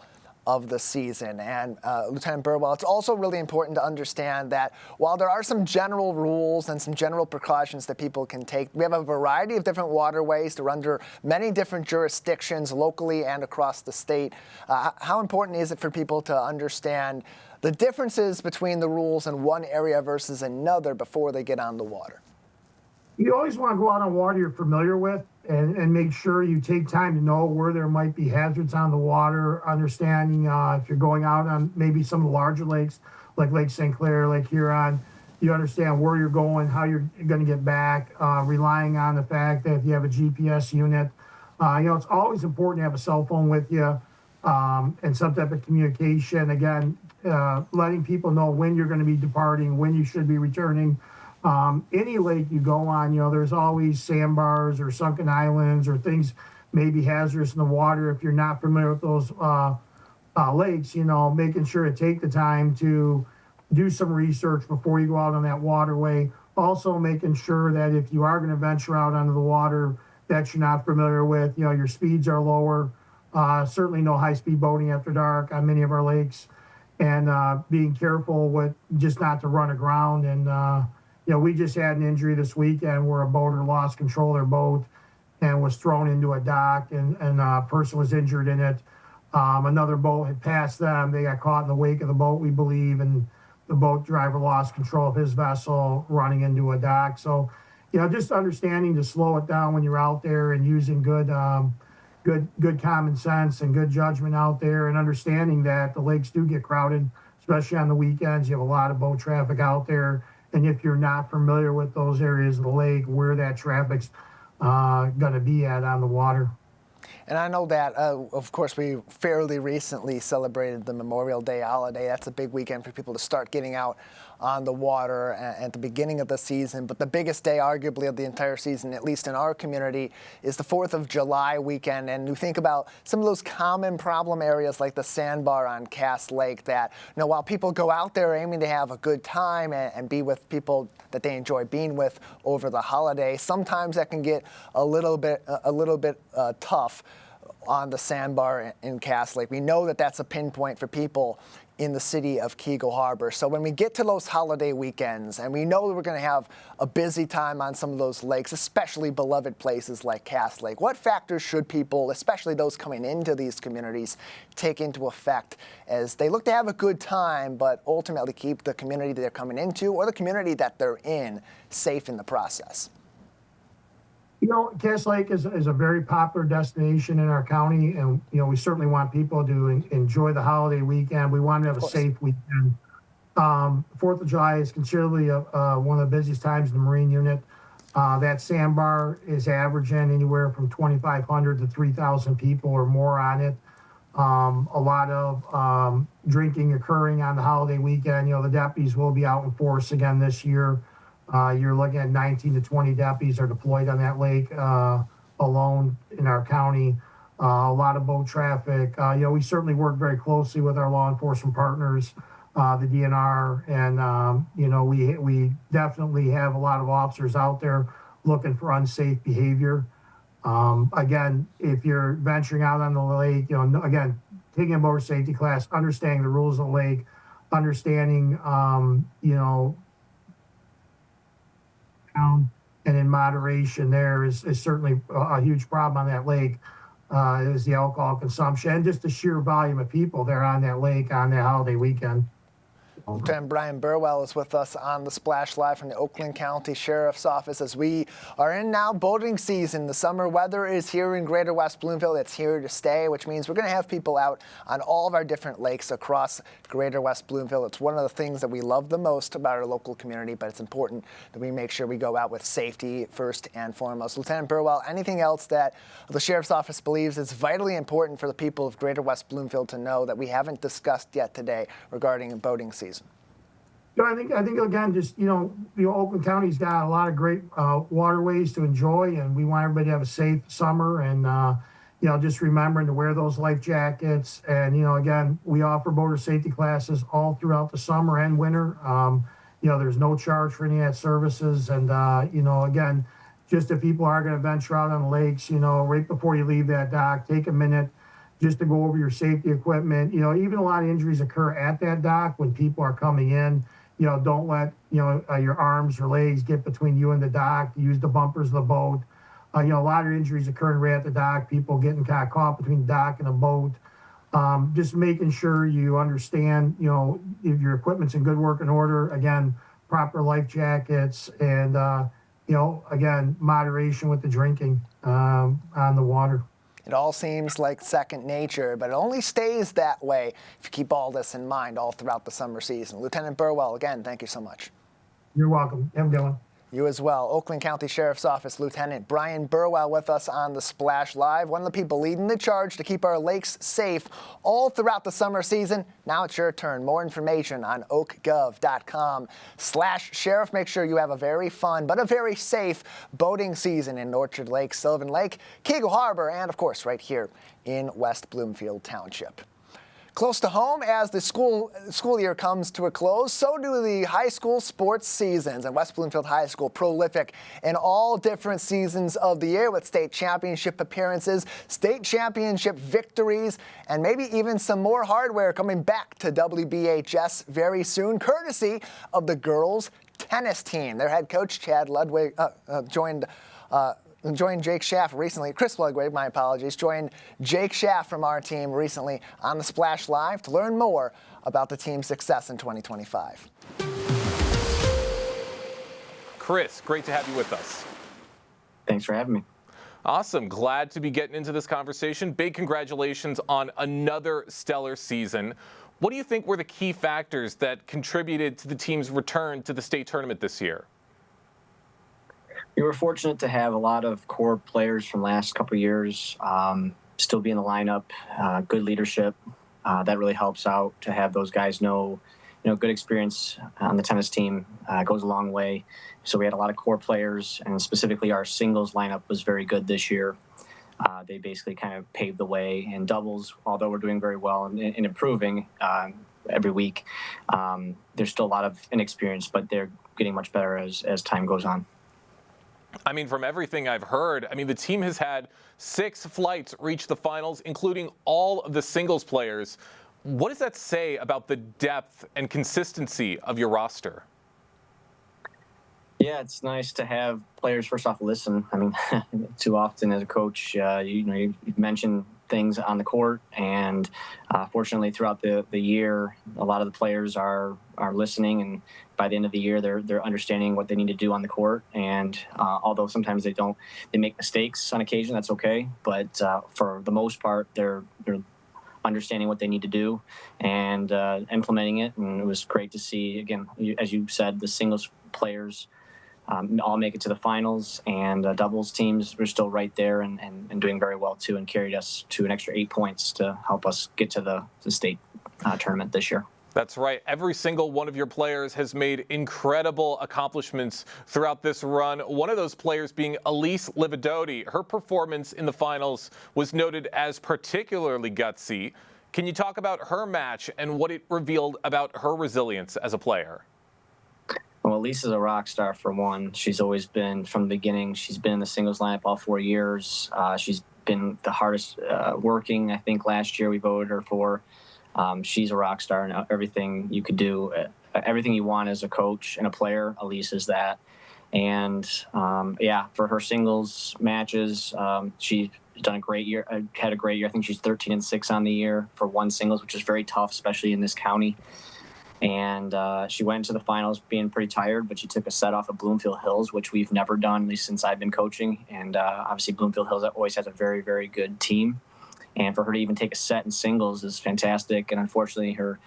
of the season. And Lieutenant Burwell, it's also really important to understand that while there are some general rules and some general precautions that people can take, we have a variety of different waterways. They're under many different jurisdictions locally and across the state. How important is it for people to understand the differences between the rules in one area versus another before they get on the water? You always want to go out on water you're familiar with, and make sure you take time to know where there might be hazards on the water, understanding if you're going out on maybe some of the larger lakes, like Lake St. Clair, Lake Huron, you understand where you're going, how you're going to get back, relying on the fact that if you have a GPS unit, it's always important to have a cell phone with you, and some type of communication. Again, letting people know when you're going to be departing, when you should be returning. Any lake you go on, there's always sandbars or sunken islands or things maybe hazardous in the water. If you're not familiar with those lakes, making sure to take the time to do some research before you go out on that waterway. Also making sure that if you are going to venture out onto the water that you're not familiar with, your speeds are lower. Certainly no high-speed boating after dark on many of our lakes, and being careful with just not to run aground. And we just had an injury this weekend where a boater lost control of their boat and was thrown into a dock, and a person was injured in it. Another boat had passed them. They got caught in the wake of the boat, we believe, and the boat driver lost control of his vessel running into a dock. So, just understanding to slow it down when you're out there and using good common sense and good judgment out there, and understanding that the lakes do get crowded, especially on the weekends. You have a lot of boat traffic out there. And if you're not familiar with those areas of the lake, where that traffic's going to be at on the water. And I know that, of course, we fairly recently celebrated the Memorial Day holiday. That's a big weekend for people to start getting out on the water at the beginning of the season. But the biggest day, arguably, of the entire season, at least in our community, is the 4th of July weekend. And you think about some of those common problem areas like the sandbar on Cass Lake that, while people go out there aiming to have a good time and be with people that they enjoy being with over the holiday, sometimes that can get a little bit tough on the sandbar in Cass Lake. We know that that's a pinpoint for people in the city of Keagle Harbor. So when we get to those holiday weekends, and we know that we're going to have a busy time on some of those lakes, especially beloved places like Cass Lake, what factors should people, especially those coming into these communities, take into effect as they look to have a good time, but ultimately keep the community that they're coming into or the community that they're in safe in the process? Cass Lake is a very popular destination in our county, and, we certainly want people to enjoy the holiday weekend. We want to have a safe weekend. 4th of July is considerably one of the busiest times in the Marine unit. That sandbar is averaging anywhere from 2,500 to 3,000 people or more on it. A lot of drinking occurring on the holiday weekend. The deputies will be out in force again this year. You're looking at 19 to 20 deputies are deployed on that lake alone in our county. A lot of boat traffic. We certainly work very closely with our law enforcement partners, the DNR, and we definitely have a lot of officers out there looking for unsafe behavior. Again, if you're venturing out on the lake, again, taking a motor safety class, understanding the rules of the lake, understanding, and in moderation there is certainly a huge problem on that lake, is the alcohol consumption and just the sheer volume of people there on that lake on that holiday weekend. Lieutenant Brian Burwell is with us on the Splash Live from the Oakland County Sheriff's Office as we are in now boating season. The summer weather is here in Greater West Bloomfield. It's here to stay, which means we're going to have people out on all of our different lakes across Greater West Bloomfield. It's one of the things that we love the most about our local community, but it's important that we make sure we go out with safety first and foremost. Lieutenant Burwell, anything else that the Sheriff's Office believes is vitally important for the people of Greater West Bloomfield to know that we haven't discussed yet today regarding boating season? I think again, just, Oakland County's got a lot of great waterways to enjoy, and we want everybody to have a safe summer, and, just remembering to wear those life jackets. And, again, we offer boater safety classes all throughout the summer and winter. There's no charge for any of that services. And, again, just if people are going to venture out on the lakes, right before you leave that dock, take a minute just to go over your safety equipment. Even a lot of injuries occur at that dock when people are coming in. Don't let, your arms or legs get between you and the dock. Use the bumpers of the boat. A lot of injuries occurring right at the dock, people getting kind of caught between the dock and the boat. Just making sure you understand, if your equipment's in good working order, again, proper life jackets, and, again, moderation with the drinking on the water. It all seems like second nature, but it only stays that way if you keep all this in mind all throughout the summer season. Lieutenant Burwell, again, thank you so much. You're welcome. Have a good one. You as well. Oakland County Sheriff's Office Lieutenant Brian Burwell with us on the Splash Live, one of the people leading the charge to keep our lakes safe all throughout the summer season. Now it's your turn. More information on oakgov.com/sheriff. Make sure you have a very fun but a very safe boating season in Orchard Lake, Sylvan Lake, Keagle Harbor, and of course right here in West Bloomfield Township. Close to home as the school year comes to a close, so do the high school sports seasons. And West Bloomfield High School prolific in all different seasons of the year with state championship appearances, state championship victories, and maybe even some more hardware coming back to WBHS very soon, courtesy of the girls tennis team. Their head coach, Chad Ludwig, joined Jake Schaff recently. Chris Ludwig, my apologies, joined Jake Schaff from our team recently on the Splash Live to learn more about the team's success in 2025. Chris, great to have you with us. Thanks for having me. Awesome. Glad to be getting into this conversation. Big congratulations on another stellar season. What do you think were the key factors that contributed to the team's return to the state tournament this year? We were fortunate to have a lot of core players from the last couple of years still be in the lineup, good leadership. That really helps out to have those guys know good experience on the tennis team goes a long way. So we had a lot of core players, and specifically our singles lineup was very good this year. They basically kind of paved the way in doubles, although we're doing very well and improving every week. There's still a lot of inexperience, but they're getting much better as time goes on. I mean, from everything I've heard, the team has had 6 flights reach the finals, including all of the singles players. What does that say about the depth and consistency of your roster? Yeah, it's nice to have players, first off, listen. Too often as a coach, you mention things on the court, and fortunately throughout the year, a lot of the players are listening, and by the end of the year, they're understanding what they need to do on the court. And although sometimes they make mistakes on occasion, that's okay. But for the most part, they're understanding what they need to do and implementing it. And it was great to see, again, as you said, the singles players all make it to the finals, and doubles teams were still right there and doing very well too, and carried us to an extra 8 points to help us get to the state tournament this year. That's right. Every single one of your players has made incredible accomplishments throughout this run. One of those players being Elise Lividoti. Her performance in the finals was noted as particularly gutsy. Can you talk about her match and what it revealed about her resilience as a player? Well, Lisa's a rock star for one. She's always been, from the beginning, she's been in the singles lineup all 4 years. She's been the hardest working. I think last year we voted her for. She's a rock star, and everything you could do, everything you want as a coach and a player, Elise is that. And for her singles matches, she's done a great year, had a great year. I think she's 13-6 on the year for one singles, which is very tough, especially in this county. And she went into the finals being pretty tired, but she took a set off of Bloomfield Hills, which we've never done, at least since I've been coaching. And obviously Bloomfield Hills always has a very, very good team. And for her to even take a set in singles is fantastic. And unfortunately, her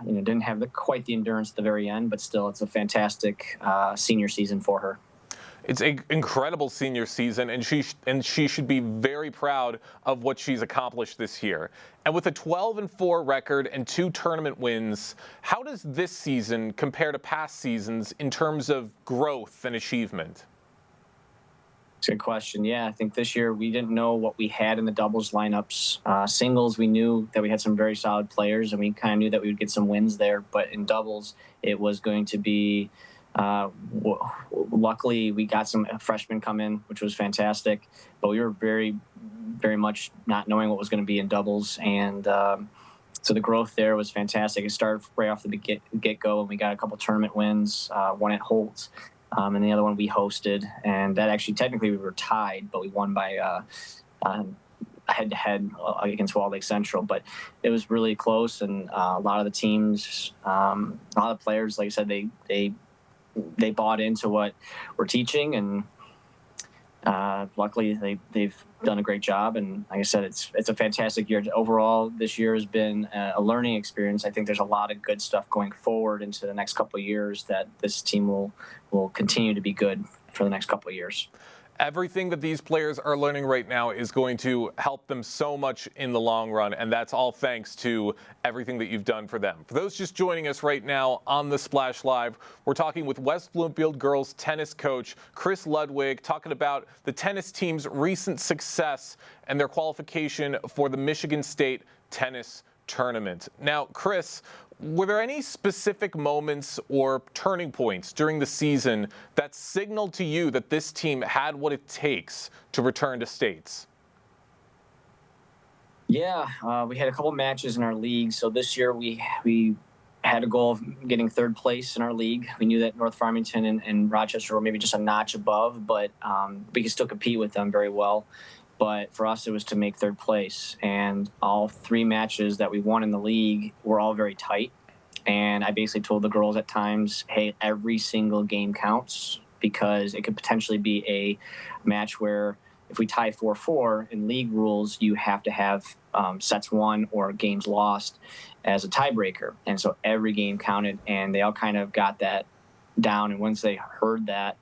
didn't have quite the endurance at the very end, but still, it's a fantastic senior season for her. It's an incredible senior season, and she should be very proud of what she's accomplished this year. And with a 12-4 record and 2 tournament wins, how does this season compare to past seasons in terms of growth and achievement? It's a good question. Yeah, I think this year we didn't know what we had in the doubles lineups. Singles, we knew that we had some very solid players, and we kind of knew that we would get some wins there. But in doubles, it was going to be luckily we got some freshmen come in, which was fantastic. But we were very, very much not knowing what was going to be in doubles, and so the growth there was fantastic. It started right off the get-go, and we got a couple tournament wins, one at Holt. And the other one we hosted, and that actually technically we were tied, but we won by head-to-head against Walled Lake Central. But it was really close, and a lot of the teams, a lot of players, like I said, they bought into what we're teaching, and luckily they've done a great job. And like I said, it's a fantastic year. Overall, this year has been a learning experience. I think there's a lot of good stuff going forward into the next couple of years that this team will continue to be good for the next couple of years. Everything that these players are learning right now is going to help them so much in the long run, and that's all thanks to everything that you've done for them. For those just joining us right now on the Splash Live, we're talking with West Bloomfield girls tennis coach Chris Ludwig, talking about the tennis team's recent success and their qualification for the Michigan State Tennis Tournament. Now, Chris, were there any specific moments or turning points during the season that signaled to you that this team had what it takes to return to states? Yeah, we had a couple matches in our league. So this year we had a goal of getting third place in our league. We knew that North Farmington and Rochester were maybe just a notch above, but we could still compete with them very well. But for us, it was to make third place. And all 3 matches that we won in the league were all very tight. And I basically told the girls at times, hey, every single game counts, because it could potentially be a match where if we tie 4-4 in league rules, you have to have sets won or games lost as a tiebreaker. And so every game counted, and they all kind of got that down. And once they heard that,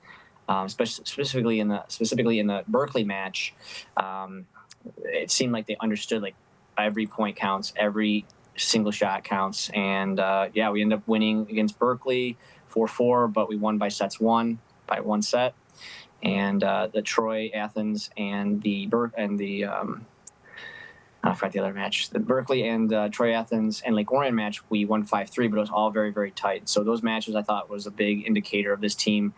specifically in the Berkeley match, it seemed like they understood, like, every point counts, every single shot counts. And we ended up winning against Berkeley 4-4, but we won by sets won by one set. And the Troy, Athens, and I forgot the other match. The Berkeley and Troy, Athens, and Lake Orion match, we won 5-3, but it was all very, very tight. So those matches, I thought, was a big indicator of this team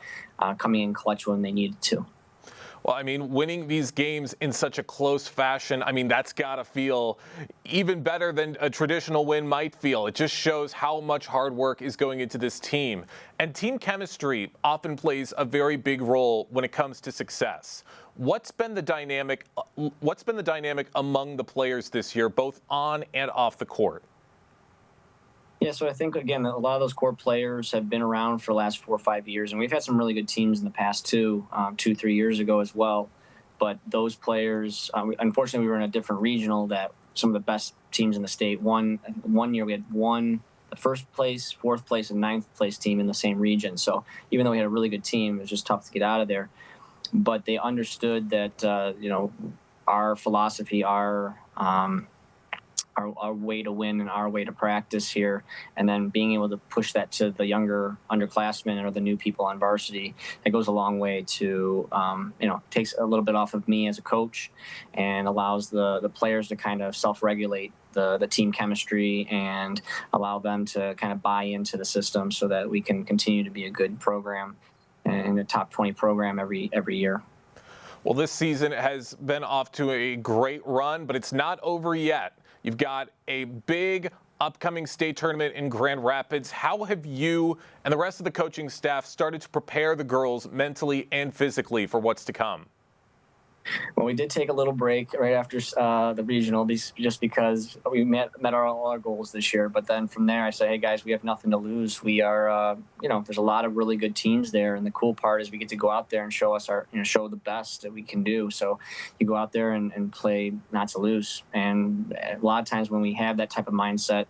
coming in clutch when they needed to. Well, I mean, winning these games in such a close fashion, I mean, that's got to feel even better than a traditional win might feel. It just shows how much hard work is going into this team. And team chemistry often plays a very big role when it comes to success. What's been the dynamic among the players this year, both on and off the court? Yeah, so I think, again, a lot of those core players have been around for the last 4 or 5 years, and we've had some really good teams in the past too, 2-3 years ago as well. But those players, unfortunately, we were in a different regional that some of the best teams in the state won. One year we had the first place, fourth place, and ninth place team in the same region. So even though we had a really good team, it was just tough to get out of there. But they understood that, our philosophy, our way to win and our way to practice here, and then being able to push that to the younger underclassmen or the new people on varsity, that goes a long way to, takes a little bit off of me as a coach and allows the players to kind of self-regulate the team chemistry and allow them to kind of buy into the system so that we can continue to be a good program and a top 20 program every year. Well, this season has been off to a great run, but it's not over yet. You've got a big upcoming state tournament in Grand Rapids. How have you and the rest of the coaching staff started to prepare the girls mentally and physically for what's to come? Well, we did take a little break right after the regional, just because we met all our goals this year. But then from there, I said, hey, guys, we have nothing to lose. We are, there's a lot of really good teams there. And the cool part is we get to go out there and show show the best that we can do. So you go out there and play not to lose. And a lot of times when we have that type of mindset,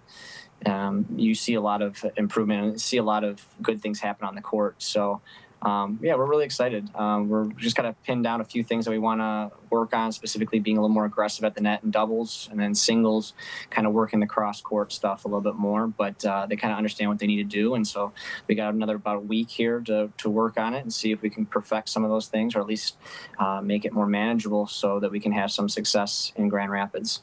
you see a lot of improvement and see a lot of good things happen on the court. So we're really excited. We're just got to pin down a few things that we want to work on, specifically being a little more aggressive at the net and doubles, and then singles, kind of working the cross-court stuff a little bit more. But they kind of understand what they need to do, and so we got about a week here to work on it and see if we can perfect some of those things, or at least make it more manageable so that we can have some success in Grand Rapids.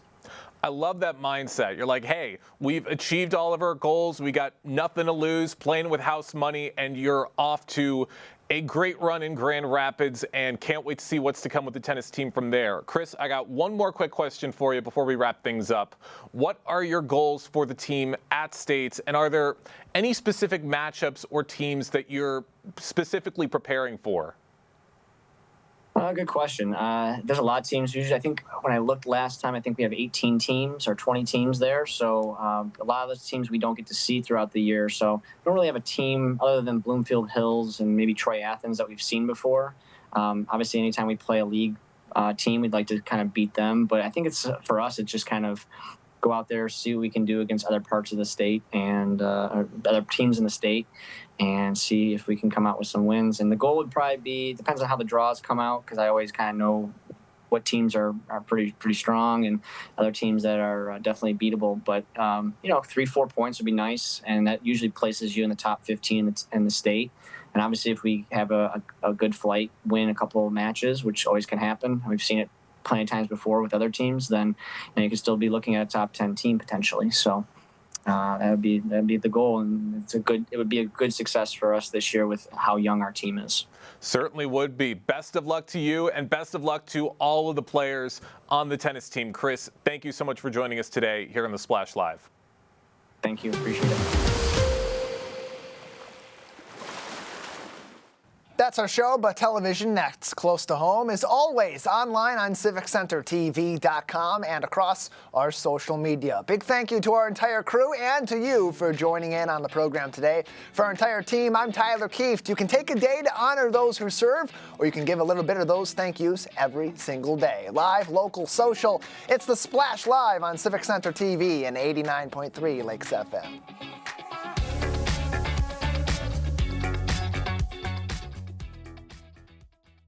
I love that mindset. You're like, hey, we've achieved all of our goals. We got nothing to lose, playing with house money, and you're off to a great run in Grand Rapids, and can't wait to see what's to come with the tennis team from there. Chris, I got one more quick question for you before we wrap things up. What are your goals for the team at States, and are there any specific matchups or teams that you're specifically preparing for? Good question. There's a lot of teams. Usually, I think when I looked last time, I think we have 18 teams or 20 teams there. So a lot of those teams we don't get to see throughout the year. So we don't really have a team other than Bloomfield Hills and maybe Troy Athens that we've seen before. Obviously, anytime we play a league team, we'd like to kind of beat them. But I think for us, it's just kind of go out there, see what we can do against other parts of the state and other teams in the state, and see if we can come out with some wins. And the goal would probably be, depends on how the draws come out, because I always kind of know what teams are pretty strong and other teams that are definitely beatable. But 3-4 points would be nice, and that usually places you in the top 15 in the state. And obviously, if we have a good flight, win a couple of matches, which always can happen, we've seen it plenty of times before with other teams, then you could still be looking at a top 10 team potentially. So that'd be the goal, and it would be a good success for us this year with how young our team is. Certainly would be. Best of luck to you, and best of luck to all of the players on the tennis team. Chris, thank you so much for joining us today here on the Splash Live. Thank you. Appreciate it. That's our show, but television next close to home is always online on civiccentertv.com and across our social media. Big thank you to our entire crew and to you for joining in on the program today. For our entire team, I'm Tyler Kieft. You can take a day to honor those who serve, or you can give a little bit of those thank yous every single day. Live, local, social. It's the Splash Live on Civic Center TV and 89.3 Lakes FM.